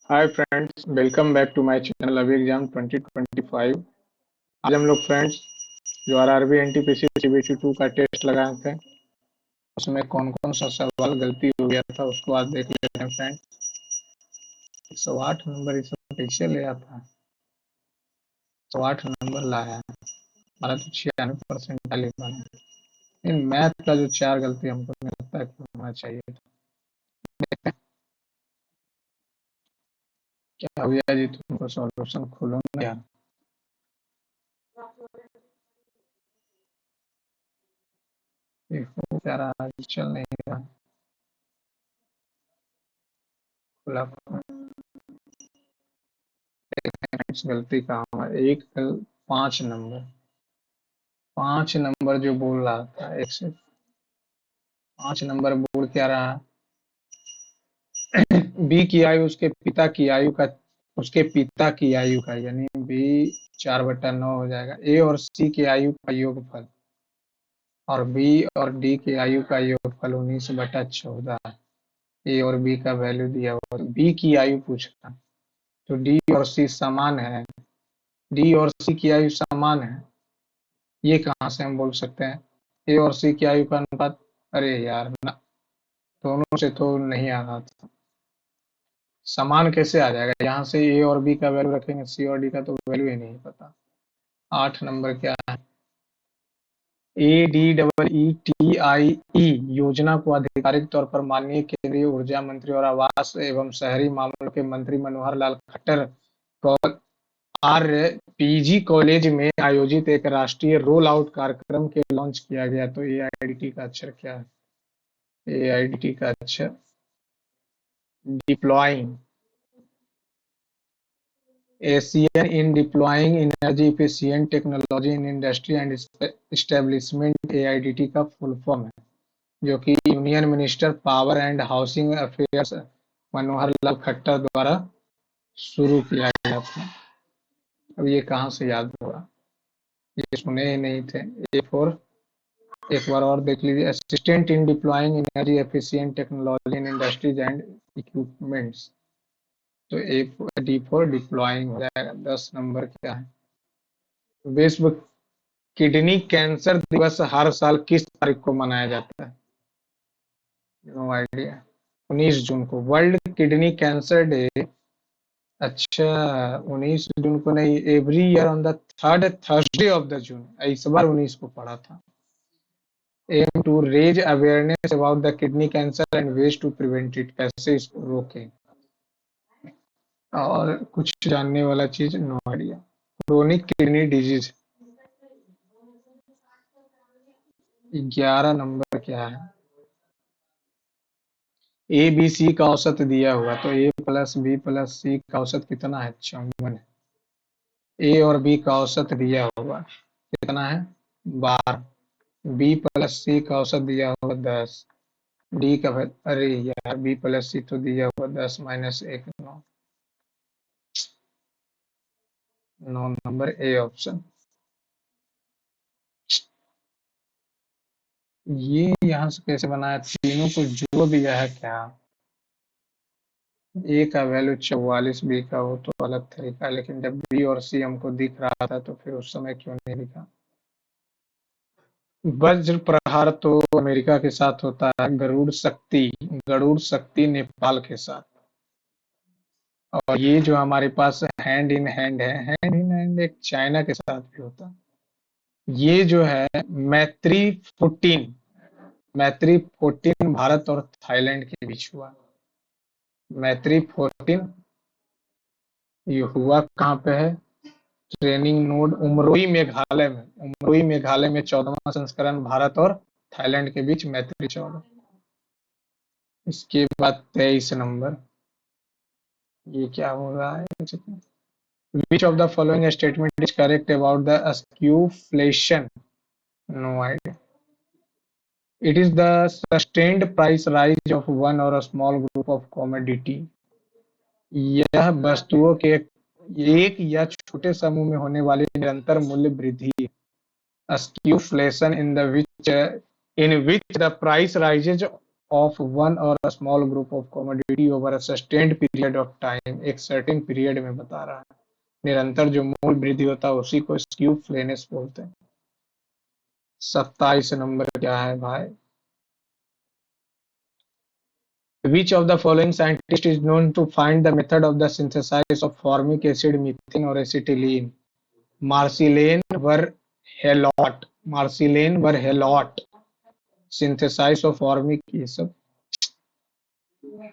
Hi friends, welcome back to my channel अभी exam 2025। आज हम लोग फ्रेंड्स जो आरआरबी एनटीपीसी सीबीटी 2 का टेस्ट लगाए थे, उसमें कौन कौन सा सवाल गलती हो गया था उसको आज देख लेते हैं फ्रेंड। 108 नंबर इसमें कैसे ले आता है? 108 नंबर लाया है, हमारा तो 96% आने वाला है। इन मैथ का जो चार गलती हमको नहीं लगता है कि होना चाहिए था। क्या भैया जी, तुमको सॉल्यूशन खोलो ना यार। देखो यार, आज चल नहीं रहा खुला। गलती कहाँ है? एक 5 नंबर, 5 नंबर जो बोल रहा था, एक से 5 नंबर बोल क्या रहा? बी की आयु उसके पिता की आयु का, उसके पिता की आयु का, यानी बी 4/9 हो जाएगा। ए और सी की आयु का योगफल और बी और डी की आयु का योगफल 19/14। ए और बी का वैल्यू दिया हुआ, बी की आयु पूछा तो डी और सी समान है। डी और सी की आयु समान है, ये कहाँ से हम बोल सकते हैं? ए और सी की आयु का अनुपात, अरे यार ना, दोनों से तो नहीं आ रहा था। समान कैसे आ जाएगा? यहाँ से ए और बी का वैल्यू रखेंगे, सी और डी का तो वैल्यू ही नहीं पता। 8 नंबर क्या है? A D double E T I E योजना को आधिकारिक तौर पर माननीय केंद्रीय ऊर्जा मंत्री और आवास एवं शहरी मामलों के मंत्री मनोहर Lal Khattar are PG college में आयोजित एक राष्ट्रीय रोल आउट कार्यक्रम के लॉन्च किया गया। तो एआईडीटी का अक्षर क्या है? एआईडीटी का अक्षर deploying, Asian in deploying energy efficient technology in industry and establishment, AIDT का फुल फॉर्म है, जो कि union minister power and housing affairs Manohar Lal Khattar द्वारा शुरू किया गया था। अब ये कहाँ से याद होगा? ये सुने ही नहीं थे। ए फोर एक बार और देख लीजिए, assistant in deploying energy efficient technology in industries and equipments. तो ए डी फोर डिप्लॉइंग हो जाएगा। 10 नंबर क्या है? विश्व किडनी कैंसर दिवस हर साल किस तारीख को मनाया जाता है? No idea. 19 जून को वर्ल्ड किडनी कैंसर डे। अच्छा, 19 जून को नहीं, every year on the third Thursday of the June. इस बार 19 को पड़ा था। Aim to raise awareness about the kidney cancer and ways to prevent it, कैसे इसको रोकें। और कुछ जानने वाला चीज, no idea. Chronic kidney disease. 11 number क्या है? ए बी सी का औसत दिया हुआ, तो ए प्लस बी प्लस सी का औसत कितना है? 54। ए और बी का औसत दिया हुआ कितना है? 12। बी प्लस सी का औसत दिया हुआ 10। डी का अरे यार, बी प्लस सी तो दिया हुआ 10 माइनस 1 9। 9 number A option. ये यहाँ से कैसे बनाया? तीनों को जोड़ दिया है क्या? ए का वैल्यू 44, बी का वो तो अलग तरीका है, लेकिन जब बी और सी हमको दिख रहा था तो फिर उस समय क्यों नहीं दिखा? वज्र प्रहार तो अमेरिका के साथ होता है, गरुड़ शक्ति नेपाल के साथ। और ये जो हमारे पास हैंड इन हैंड है, हैंड इन हैंड एक चाइना के साथ भी होता है। ये जो है मैत्री 14, मैत्री 14 भारत और थाईलैंड के बीच हुआ। मैत्री 14 ये हुआ कहाँ पे है? ट्रेनिंग नोड उमरोई मेघालय में 14वां संस्करण भारत और थाईलैंड के बीच मैत्री 14। इसके बाद 23 नंबर, ये क्या हो रहा है? Which of the following statement is correct about the skewflation? No idea. It is the sustained price rise of one or a small group of commodity। यह वस्तुओं के एक या छोटे समूह में होने वाली निरंतर मूल्य वृद्धि। Skewflation in the which in which the price rises of one or a small group of commodity over a sustained period of time, एक certain period में बता रहा है। निरंतर जो मूल्य वृद्धि होता है उसी को स्क्यूफ्लेनेस बोलते हैं। 27 नंबर क्या है भाई? Which of the following scientist is known to find the method of the synthesis of formic acid, methane और acetylene? Marcelin Verhelmont, Marcelin Verhelmont, synthesis of formic, ये सब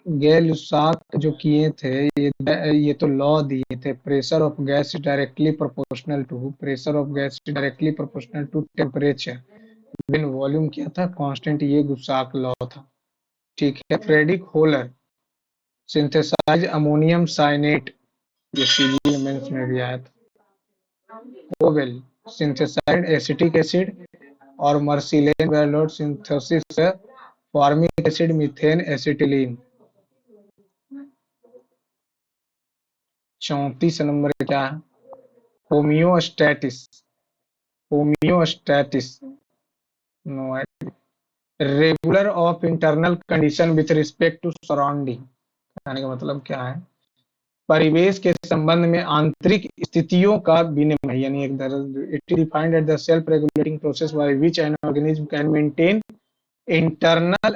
गैल-लुसाक जो किए थे, ये तो लॉ दिए थे। Pressure of gas directly proportional to temperature when volume क्या था कांस्टेंट, ये गुसाक लॉ था। ठीक है। Friedrich Wohler synthesize ammonium cyanate, ये सिविल मेंस में भी आया था। कोवेल सिंथेसाइड एसिटिक एसिड और मर्सिलेन वेलोट synthesis formic acid methane acetylene. 34 number क्या है? Homeostasis, homeostasis no idea. Regular of internal condition with respect to surrounding, कहने का मतलब क्या है? परिवेश के संबंध में आंतरिक स्थितियों का विनिमय, यानी एक it defined at the self regulating process by which an organism can maintain internal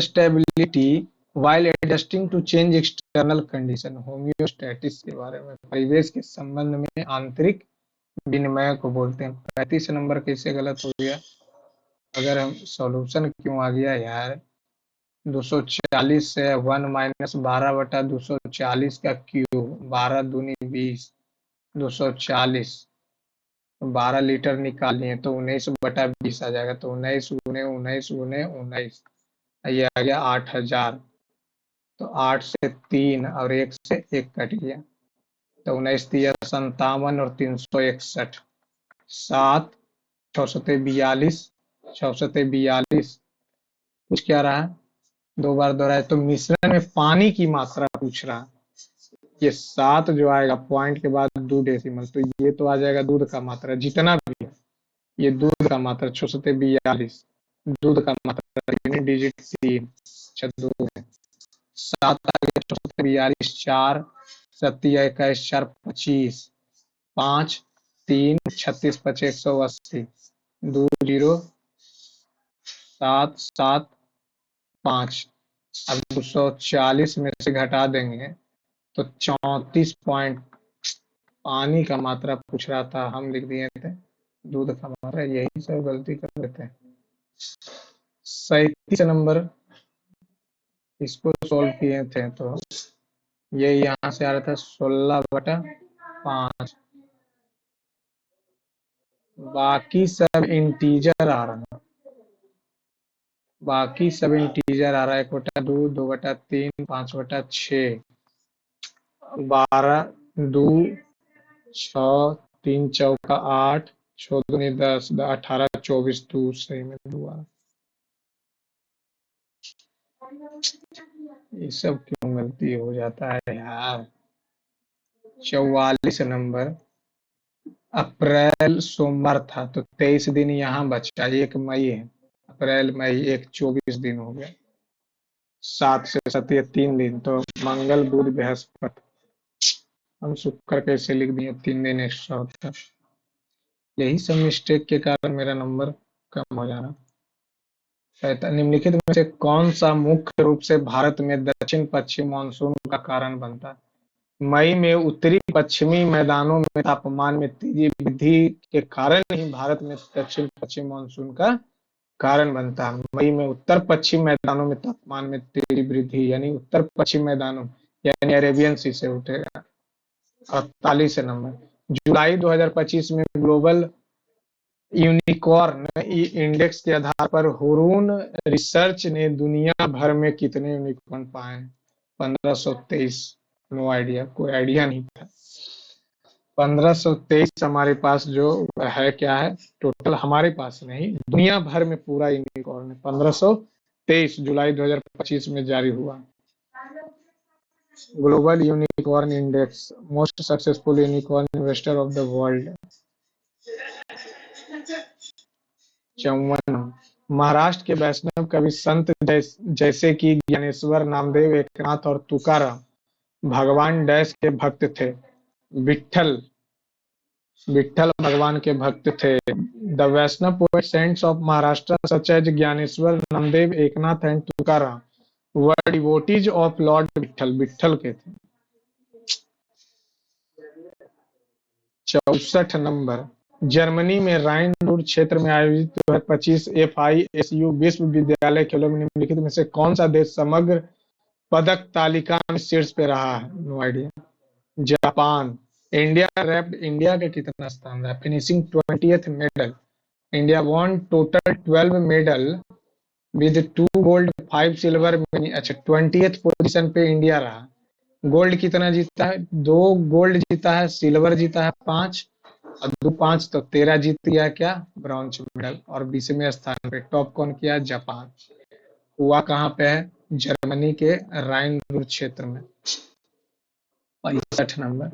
stability while adjusting to change external condition। होमियोस्टैटिस के बारे में, परिवेश के संबंध में आंतरिक विनिमय को बोलते हैं। 35 नंबर कैसे गलत हो गया? अगर हम सॉल्यूशन क्यों आ गया यार? 240 से 1 माइनस 12/240 का क्यूब, 12 दूनी 20, 240, 12 लीटर निकालिए तो 19/20 आ जाएगा। तो 19 गुने 19 गुने 19, ये आ गया 8000। तो 8 से 3 और 1 से 1 कट गया, तो 19 तिया 57 और 361, 7 642, 642। कुछ क्या रहा? 2 बार दोहराया तो मिश्रण में पानी की मात्रा पूछ रहा। ये 7 जो आएगा पॉइंट के बाद 2 डेसिमल, तो ये तो आ जाएगा दूध का मात्रा जितना भी है, ये दूध का मात्रा 642, दूध का मात्रा यूनिट डिजिट 3, अच्छा 2 है। 7 आ गया 642, 4 7 21, 4 25, 5 3 36 25 180, 2 0 7 7 5। अब 240 में से घटा देंगे तो 34 पॉइंट पानी का मात्रा पूछ रहा था, हम लिख दिए थे दूध का मात्रा। यही सब गलती कर देते हैं। 37 नंबर इसको सॉल्व किए थे तो ये यहाँ से आ रहा था 16/5, बाकी सब इंटीजर आ रहा है, बाकी सब इंटीजर आ रहा है। 1/2, 2/3, 5/6, 12, 2 6, 3 चौका 8, 6 दूनी 10, 18 24, 2 सही में 2 आ रहा। ये सब क्यों गलती हो जाता है यार? 44 नंबर अप्रैल सोमवार था तो 23 दिन यहाँ बचा, 1 मई है। अप्रैल मई 1 24 दिन हो गया, 7 से 7 3 दिन, तो मंगल बुध बृहस्पति, हम शुक्र कैसे लिख दिए, 3 दिन एक्स्ट्रा होता। यही सब मिस्टेक के कारण मेरा नंबर कम हो जाना। निम्नलिखित में से कौन सा मुख्य रूप से भारत में दक्षिण पश्चिम मानसून का कारण बनता है? मई में उत्तरी पश्चिमी मैदानों में तापमान में तेजी वृद्धि के कारण ही भारत में दक्षिण पश्चिम मानसून का कारण बनता है। मई में उत्तर पश्चिम मैदानों में तापमान में तेजी वृद्धि, यानी उत्तर पश्चिम मैदानों यानी अरेबियन सी से उठेगा। 48 नंबर जुलाई 2025 में ग्लोबल यूनिकॉर्न इंडेक्स के आधार पर हुरून रिसर्च ने दुनिया भर में कितने यूनिकॉर्न पाए? 1523, नो आइडिया, कोई आइडिया नहीं था। 1523 हमारे पास जो है, क्या है टोटल, हमारे पास नहीं दुनिया भर में पूरा यूनिकॉर्न है 1523 जुलाई 2025 में जारी हुआ। Global unicorn index, most successful unicorn investor of the world. 54। Maharashtra के वैष्णव कवि संत जैसे कि ज्ञानेश्वर, नामदेव, एकनाथ और तुकाराम भगवान डैश के भक्त थे। विट्ठल विट्ठल भगवान के भक्त थे। The Vaishnava poet saints of Maharashtra such as Dnyaneshwar, Namdev, Eknath and Tukaram were devotees of Lord Vitthal, Vitthal के थे। 64 नंबर, जर्मनी में राइन रूर क्षेत्र में आयोजित 2025 FISU विश्वविद्यालय खेलों में निम्नलिखित में से कौन सा देश समग्र पदक तालिका में शीर्ष पे रहा है? No idea. Japan. India ranked, India के कितना स्थान रहा? Finishing 20th medal. India won total 12 medal with 2 gold 5 silver. अच्छा, 20th पोजीशन पे इंडिया रहा। गोल्ड कितना जीता है? 2 गोल्ड जीता है, सिल्वर जीता है 5 और 2 5 तो 13 जीत गया क्या? Bronze medal. और 20वें स्थान पे टॉप कौन किया? जापान। हुआ कहाँ पे है? जर्मनी के राइन रूर क्षेत्र में। 65 नंबर,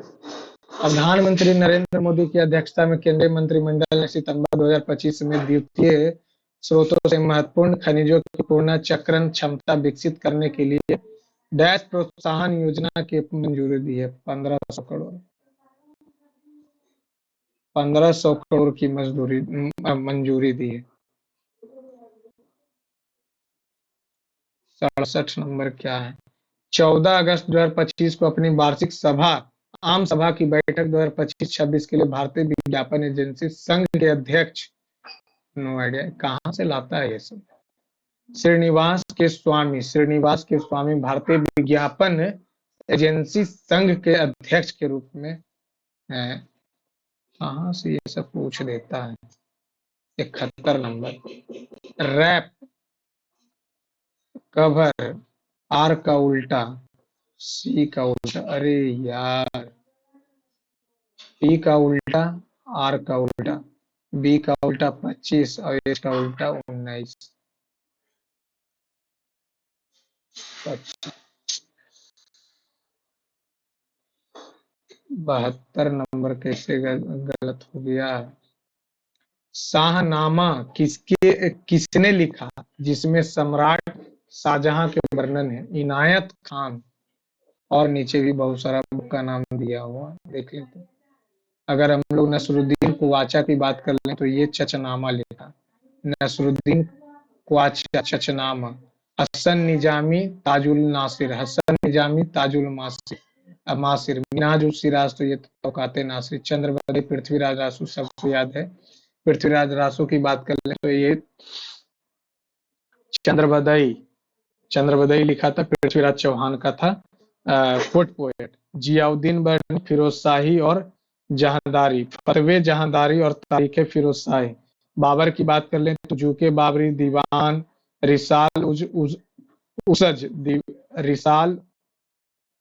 प्रधानमंत्री नरेंद्र मोदी की अध्यक्षता में केंद्रीय मंत्रिमंडल ने सितंबर 2025 में द्वीपीय स्रोतों से महत्वपूर्ण खनिजों की पुनर्चक्रण क्षमता विकसित करने के लिए डैश प्रोत्साहन योजना की मंजूरी दी है। 1500 करोड़, 1500 करोड़ की मंजूरी दी है। 67 नंबर क्या है? 14 अगस्त 2025 को अपनी वार्षिक सभा आम सभा की बैठक 2025-26 के लिए भारतीय विज्ञापन एजेंसी संघ के अध्यक्ष, नो आइडिया कहाँ से लाता है ये सब, श्रीनिवास के स्वामी भारतीय विज्ञापन एजेंसी संघ के अध्यक्ष के रूप में है। कहाँ से ये सब पूछ देता है। 71 नंबर, रैप कवर आर का उल्टा, सी का उल्टा, अरे यार, पी का उल्टा, आर का उल्टा, बी का उल्टा 25 और ए का उल्टा 19। 72 नंबर कैसे गलत हो गया? शाहनामा किसने लिखा जिसमें सम्राट शाहजहां के वर्णन है? इनायत खान। और नीचे भी बहुत सारा बुक का नाम दिया हुआ, देख लेते हैं। अगर हम लोग नसरुद्दीन कुवाचा की बात कर लें तो ये चचनामा लिखा, नसरुद्दीन कुवाचा चचनामा। हसन निजामी ताजुल नासिर, हसन निजामी ताजुल मासिर, मिनाजुल सिराज तो ये तौकाते नासिर, चंद्रवदे पृथ्वीराज रासू सबको याद है। पृथ्वीराज रासू की बात कर ले तो ये चंद्रवदई चंद्रवदई लिखा था, पृथ्वीराज चौहान का था फुट पोएट। जियाउद्दीन बर्नी, फिरोज शाही और जहांदारी, फतवे जहांदारी और तारीखे फिरोज शाही। बाबर की बात कर लें तो जूके बाबरी, दीवान, रिसाल उसज, रिसाल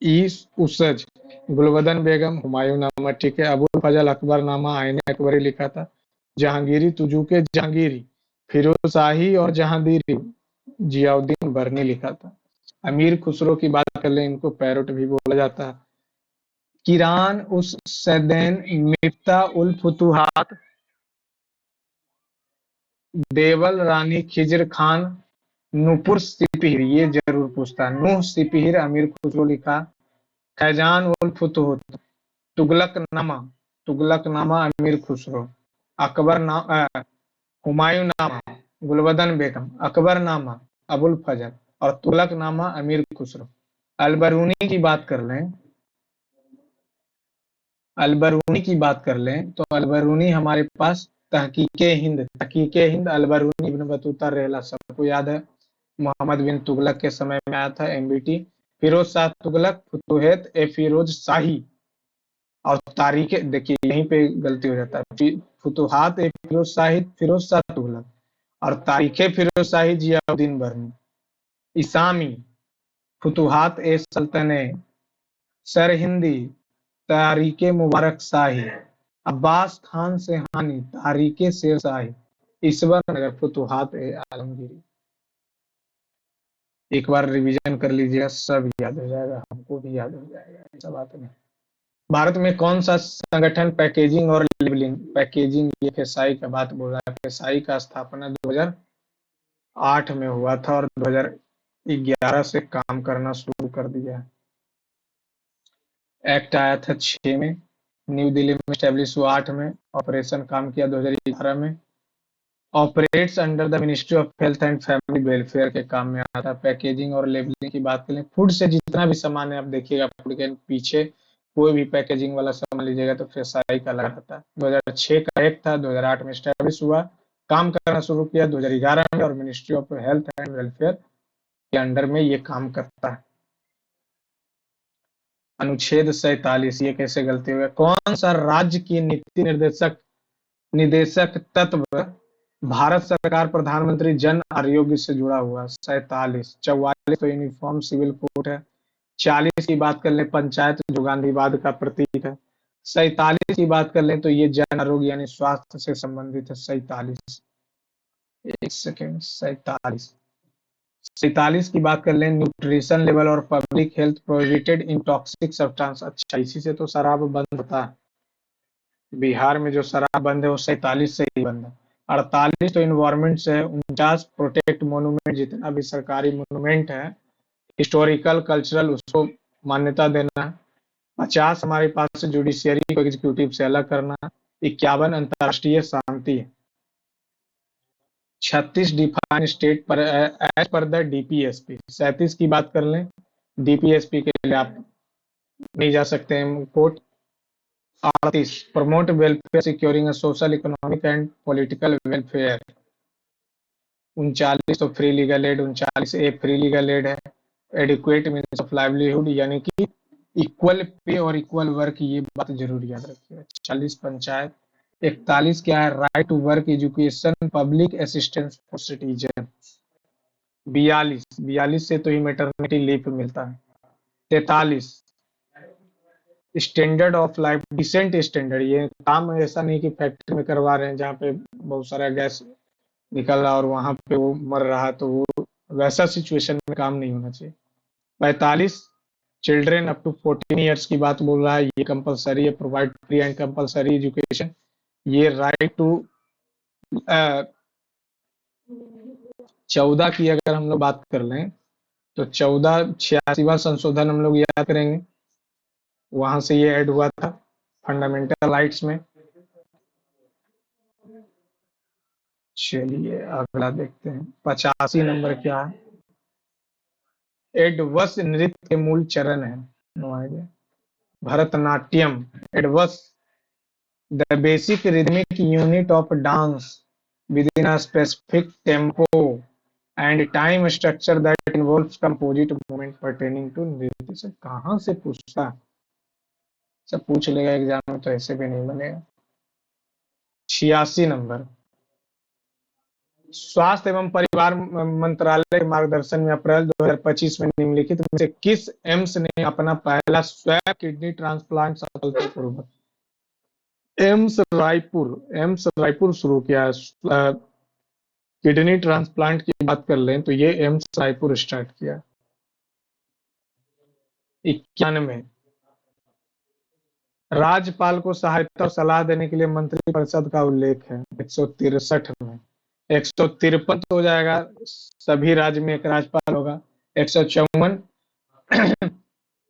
ई उसज, गुलबदन बेगम, हुमायूं नामा, ठीक है। अबुल फजल अकबरनामा, आईने अकबरी लिखा था। जहांगीरी तुजुके जहांगीरी, फिरोज शाही और जहांदीरी, जियाउद्दीन बर्नी लिखा था। अमीर खुसरो की बात कर लें, इनको पैरोट भी बोला जाता है। किरान उस सैदैन, मिफ्ता उल फुतुहात, देवल रानी खिजर खान, नूपुर सिपिहिर, ये जरूर पूछता है। नूह सिपिहिर अमीर खुसरो लिखा। फैजान उल फुतुहत, तुगलकनामा, तुगलकनामा अमीर खुसरो। हुमायूंनामा गुलबदन बेगम, अकबरनामा अबुल फजल और तुगलकनामा अमीर खुसरो। अलबरूनी की बात कर लें, अलबरूनी की बात कर लें तो अलबरूनी हमारे पास तहकीके हिंद अलबरूनी इब्न बतूता रेहला सबको याद है। मोहम्मद बिन तुगलक के समय में आया था एमबीटी। फिरोज शाह तुगलक, फुतुहत ए फिरोज शाही और तारीखे, देखिए यहीं पे गलती हो जाता है, फुतुहात ए फिरोज शाही फिरोज शाह तुगलक और तारीखे फिरोज शाही जियाउद्दीन बर्नी। इसामी, फुतुहात ए सल्तने सरहिंदी, तारीके मुबारक शाही। अब्बास खान सेहानी, तारीके शेर शाही। ईश्वर नगर, फुतुहात ए आलमगीरी। एक बार रिवीजन कर लीजिएगा, सब याद हो जाएगा, हमको भी याद हो जाएगा, ऐसा बात नहीं। भारत में कौन सा संगठन पैकेजिंग और लेबलिंग, पैकेजिंग ये FSI का बात बोल रहा है, FSI का स्थापना 2008 में हुआ था और 2011 से काम करना शुरू कर दिया है। एक्ट आया था 6 में, न्यू दिल्ली में स्टैब्लिश हुआ 8 में, ऑपरेशन काम किया 2011 में, operates under the ministry of health and family welfare के काम में आता है। पैकेजिंग और लेबलिंग की बात करें, फूड से जितना भी सामान है आप देखिएगा, फूड के पीछे कोई भी पैकेजिंग वाला सामान लीजिएगा तो FSI का लगा रहता है। 2006 का एक था, 2008 में स्टैब्लिश हुआ, काम करना शुरू किया 2011 में, और ministry of health and welfare के अंडर में ये काम करता है। अनुच्छेद 47, ये कैसे गलती हुई, कौन सा राज्य की नीति निर्देशक निदेशक तत्व भारत सरकार प्रधानमंत्री जन आरोग्य से जुड़ा हुआ है? 47। 44 तो यूनिफॉर्म सिविल कोड है। 40 की बात कर ले, पंचायत जो गांधीवाद का प्रतीक है। 47 की बात कर ले तो ये जन आरोग्य यानी स्वास्थ्य से संबंधित है। 47, एक सेकेंड, 47, 47 की बात कर लें, न्यूट्रिशन लेवल और पब्लिक हेल्थ प्रोहिबिटेड इन टॉक्सिक सब्सटेंस। अच्छा, इसी से तो शराब बंद होता है। बिहार में जो शराब बंद है वो 47 से ही बंद है। 48 तो इन्वायरमेंट से है। 49 प्रोटेक्ट मोन्यूमेंट, जितना भी सरकारी मोन्यूमेंट है हिस्टोरिकल कल्चरल उसको मान्यता देना है। 50 हमारे पास से जुडिशियरी को एग्जीक्यूटिव से अलग करना। 51 अंतर्राष्ट्रीय शांति है। 36 डिफाइन स्टेट पर एज पर द DPSP। 37 की बात कर लें, DPSP के लिए आप नहीं जा सकते हैं court. 38 promote welfare securing social economic and political welfare. 39 तो free legal aid, 39A free legal aid है। एडिक्वेट मीन्स ऑफ लाइवलीहुड यानी कि इक्वल पे और इक्वल वर्क, ये बात जरूर याद रखिएगा। 40 पंचायत। 41 क्या है, right to work education public assistance for citizen. 42 से तो ही मैटरनिटी लीव मिलता है। 43 standard of life decent standard, ये काम ऐसा नहीं कि फैक्ट्री में करवा रहे हैं जहाँ पे बहुत सारा गैस निकल रहा और वहां पे वो मर रहा, तो वो वैसा सिचुएशन में काम नहीं होना चाहिए। 45 चिल्ड्रेन अप टू 14 ईयर्स की बात बोल रहा है, ये कंपलसरी है, provide free and compulsory education. ये राइट टू 14 की अगर हम लोग बात कर लें तो 14 86वां संशोधन हम लोग याद करेंगे, वहां से ये ऐड हुआ था फंडामेंटल राइट्स में। चलिए अगला देखते हैं, 85 नंबर क्या है, एडवस नृत्य के मूल चरण है। No idea. Bharatanatyam, adavus the basic rhythmic unit of dance within a specific tempo and time structure that involves composite movement pertaining to नृत्य। से कहाँ से पूछता है, सब पूछ लेगा एग्जाम में तो ऐसे भी नहीं बनेगा। 86 नंबर, स्वास्थ्य एवं परिवार मंत्रालय के मार्गदर्शन में अप्रैल 2025 में निम्नलिखित में से किस एम्स ने अपना पहला स्वैप किडनी ट्रांसप्लांट सफलतापूर्वक, एम्स रायपुर शुरू किया है। किडनी ट्रांसप्लांट की बात कर लें तो ये एम्स रायपुर स्टार्ट किया। 91 राज्यपाल को सहायता और सलाह देने के लिए मंत्रिपरिषद का उल्लेख है। 163 में, 153 तो हो जाएगा, सभी राज्य में एक राज्यपाल होगा। 154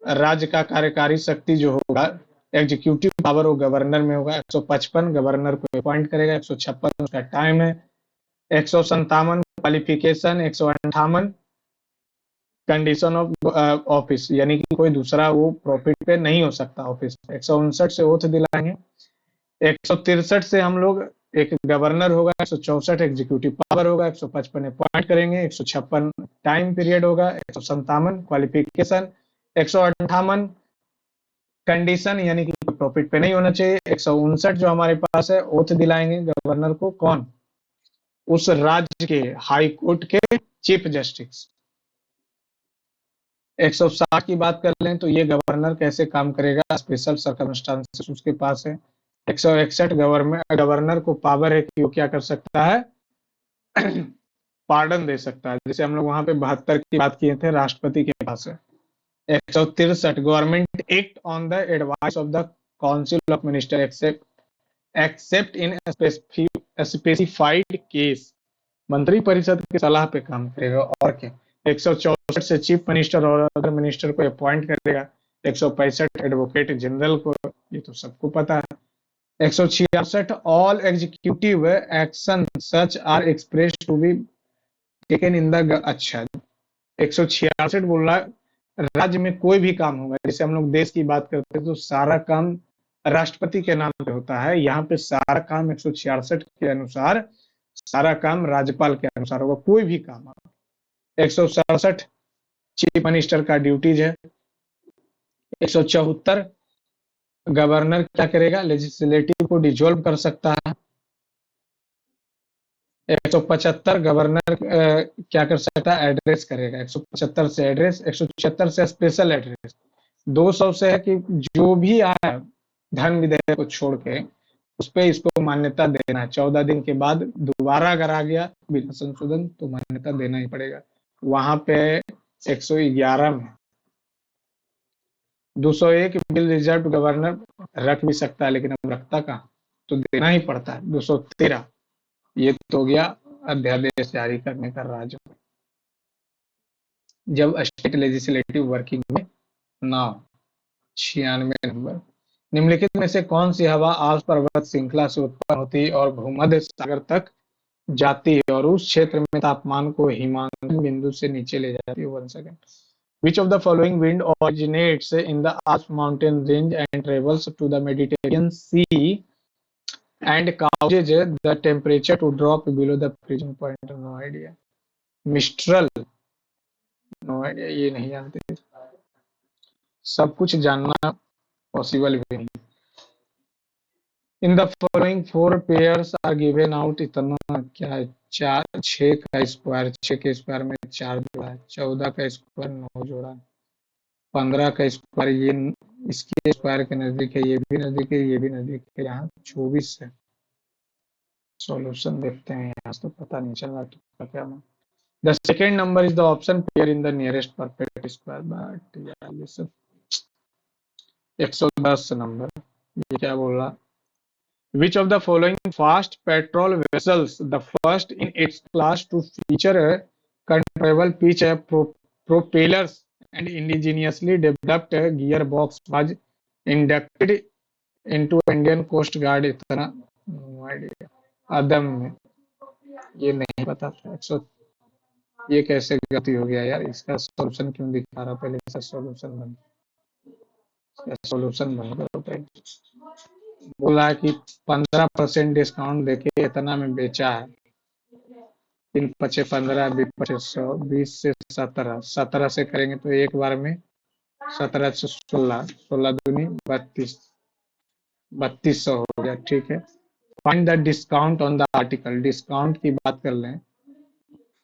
राज्य का कार्यकारी शक्ति जो होगा, एग्जीक्यूटिव पावर, वो गवर्नर में होगा। 155 गवर्नर को अपॉइंट करेगा। 156 उसका टाइम है। 157 क्वालिफिकेशन। 158 कंडीशन ऑफ ऑफिस, यानी कि कोई दूसरा वो प्रॉफिट पे नहीं हो सकता ऑफिस। 159 से ओथ दिलाएंगे। 163 से हम लोग एक गवर्नर होगा। 164 एग्जीक्यूटिव पावर होगा। 155 अपॉइंट करेंगे। 156 टाइम पीरियड होगा। 157 क्वालिफिकेशन। 158 कंडीशन, यानी कि प्रॉफिट पे नहीं होना चाहिए। 159 जो हमारे पास है, ओथ दिलाएंगे गवर्नर को, कौन, उस राज्य के हाई कोर्ट के चीफ जस्टिस। 160 की बात कर लें तो ये गवर्नर कैसे काम करेगा, स्पेशल सर्कमस्टांसेस उसके पास है। 161 गवर्नर को पावर है कि वो क्या कर सकता है, पार्डन दे सकता है। जैसे हम लोग वहां पे 72 की बात किए थे, राष्ट्रपति के पास है। 163 government act on the advice of the council of minister accept in specified case. मंत्री परिषद की सलाह पे काम करेगा और क्या। 164 से चीफ मिनिस्टर और अदर मिनिस्टर को अपॉइंट करेगा। 165 एडवोकेट जनरल को, ये तो सबको पता है। 166 all executive action such are express to be taken in the, अच्छा 166 बोल रहा राज्य में कोई भी काम होगा, जैसे हम लोग देश की बात करते हैं तो सारा काम राष्ट्रपति के नाम पे होता है, यहाँ पे सारा काम 166 के अनुसार सारा काम राज्यपाल के अनुसार होगा, कोई भी काम होगा। 167 चीफ मिनिस्टर का ड्यूटीज है। 174 गवर्नर क्या करेगा, लेजिस्लेटिव को डिजोल्व कर सकता है। 175 गवर्नर क्या कर सकता है, एड्रेस करेगा। 175 से एड्रेस, 176 से स्पेशल एड्रेस, 200 से है कि जो भी आया धन विधेयक को छोड़ के उस पर इसको मान्यता देना है। 14 दिन के बाद दोबारा अगर आ गया बिना संशोधन तो मान्यता देना ही पड़ेगा। वहां पे 111 में 201 बिल रिजर्व गवर्नर रख भी सकता है, लेकिन अब रखता कहाँ, तो देना ही पड़ता है। 213 ये तो हो गया अध्यादेश जारी करने का राज्य जब स्टेट लेजिस्लेटिव वर्किंग में ना हो। 96 नंबर, निम्नलिखित में से कौन सी हवा आल्प्स पर्वत श्रृंखला से उत्पन्न होती है और भूमध्य सागर तक जाती है और उस क्षेत्र में तापमान को हिमांकन बिंदु से नीचे ले जाती है। 1 second. Which of the following wind originates in the Alps mountain range and travels to the Mediterranean Sea and causes the temperature to drop below the freezing point? No idea. Mistral, no idea, ये नहीं जानते। सब कुछ जानना possible भी नहीं। In the following 4 pairs are given out, इतना क्या है, 4 6 का स्क्वायर, 6 के स्क्वायर में 4 जोड़ा है, 14 का स्क्वायर 9 जोड़ा है, 15 का स्क्वायर ये इसके स्क्वायर के नजदीक है, ये भी नजदीक है, ये भी नजदीक है, यहाँ 24 है। सॉल्यूशन देखते हैं, यहाँ से तो पता नहीं चल रहा तो क्या मैं। The second number is the option pair in the nearest perfect square, but यार ये सब 110 नंबर, ये क्या बोल रहा। Which of the following fast patrol vessels, the first in its class to feature controllable pitch propellers and indigenously developed gearbox, was inducted into Indian Coast Guard? इतना no idea. अदम में ये नहीं पता था। 100, ये कैसे गलती हो गया यार, इसका सॉल्यूशन क्यों दिखा रहा, पहले इसका सॉल्यूशन बन, इसका सॉल्यूशन बन करो पहले। बोला है कि 15% डिस्काउंट देके इतना में बेचा है। 3 पचे 15, 20 पचे 100, 20 से 17, 17 से करेंगे तो एक बार में 17 से 16, 16 दूनी 32, 3200 हो गया। ठीक है, find the discount on the article, discount की बात कर लें,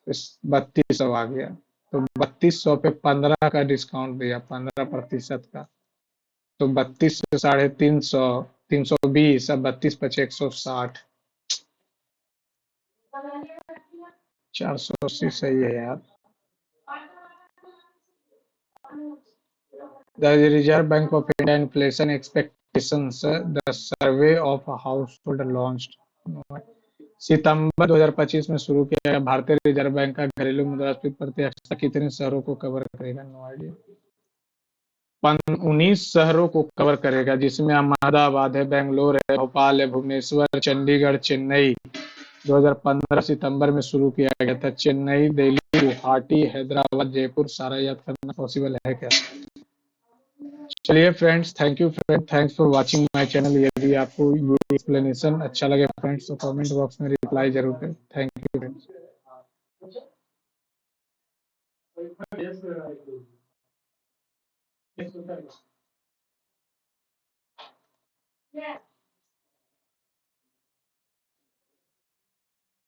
3200 आ गया, तो 3200 पे 15 का डिस्काउंट दिया, 15% का, तो 32 से 350, 320, अब 32 पचे 160, 480 सही है यार। The Reserve Bank of India inflation expectations, the survey of household launched सितंबर 2025 में शुरू किया गया भारतीय रिजर्व बैंक का घरेलू मुद्रास्फीति प्रत्याशा कितने शहरों को कवर करेगा? No idea. 19 शहरों को कवर करेगा, जिसमें अहमदाबाद है, बेंगलोर है, भोपाल है, भुवनेश्वर, चंडीगढ़, चेन्नई। 2015 सितंबर में शुरू किया गया था। चेन्नई, दिल्ली, गुवाहाटी, हैदराबाद, जयपुर, सारा याद करना पॉसिबल है क्या? चलिए friends, thank you friend, thanks for watching my channel. यदि आपको ये एक्सप्लेनेशन अच्छा लगे फ्रेंड्स तो कमेंट बॉक्स में रिप्लाई जरूर करें। Thank you friends.